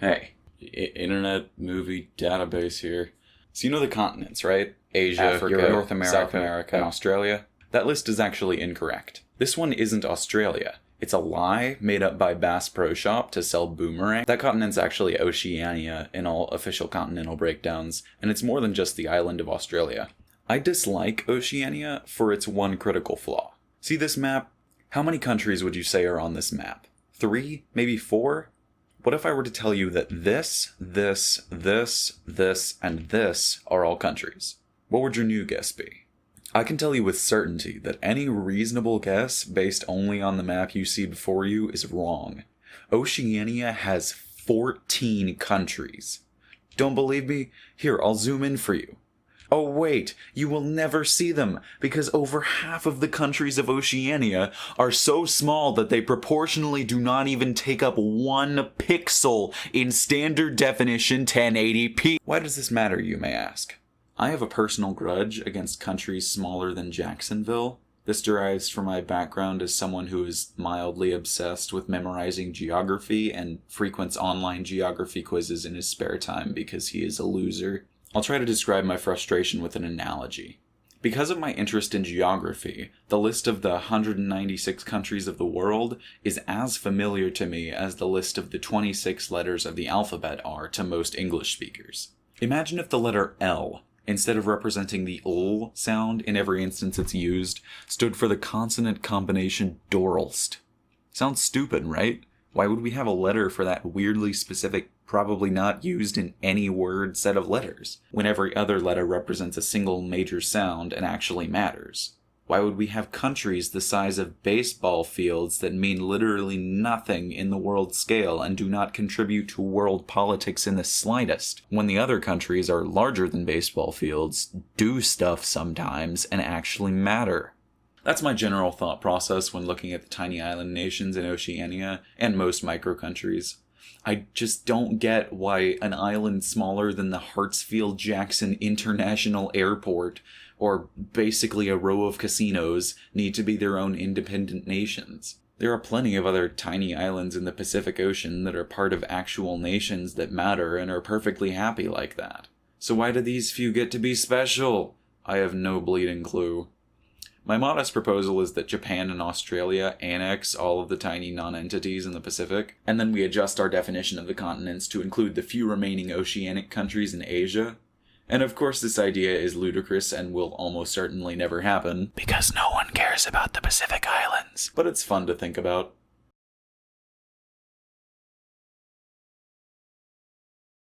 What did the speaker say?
Hey, internet movie database here. So you know the continents, right? Asia, Africa, North America, South America, and Australia? That list is actually incorrect. This one isn't Australia. It's a lie made up by Bass Pro Shop to sell boomerang. That continent's actually Oceania in all official continental breakdowns, and it's more than just the island of Australia. I dislike Oceania for its one critical flaw. See this map? How many countries would you say are on this map? 3? Maybe 4? What if I were to tell you that this, and this are all countries? What would your new guess be? I can tell you with certainty that any reasonable guess based only on the map you see before you is wrong. Oceania has 14 countries. Don't believe me? Here, I'll zoom in for you. Oh wait, you will never see them, because over half of the countries of Oceania are so small that they proportionally do not even take up 1 pixel in standard definition 1080p. Why does this matter, you may ask? I have a personal grudge against countries smaller than Jacksonville. This derives from my background as someone who is mildly obsessed with memorizing geography and frequents online geography quizzes in his spare time because he is a loser. I'll try to describe my frustration with an analogy. Because of my interest in geography, the list of the 196 countries of the world is as familiar to me as the list of the 26 letters of the alphabet are to most English speakers. Imagine if the letter L, instead of representing the L sound in every instance it's used, stood for the consonant combination dorlst. Sounds stupid, right? Why would we have a letter for that weirdly specific, probably not used in any word set of letters, when every other letter represents a single major sound and actually matters? Why would we have countries the size of baseball fields that mean literally nothing in the world scale and do not contribute to world politics in the slightest, when the other countries are larger than baseball fields, do stuff sometimes, and actually matter? That's my general thought process when looking at the tiny island nations in Oceania and most micro-countries. I just don't get why an island smaller than the Hartsfield-Jackson International Airport, or basically a row of casinos, need to be their own independent nations. There are plenty of other tiny islands in the Pacific Ocean that are part of actual nations that matter and are perfectly happy like that. So why do these few get to be special? I have no bleeding clue. My modest proposal is that Japan and Australia annex all of the tiny non-entities in the Pacific, and then we adjust our definition of the continents to include the few remaining oceanic countries in Asia. And of course this idea is ludicrous and will almost certainly never happen, because no one cares about the Pacific Islands. But it's fun to think about.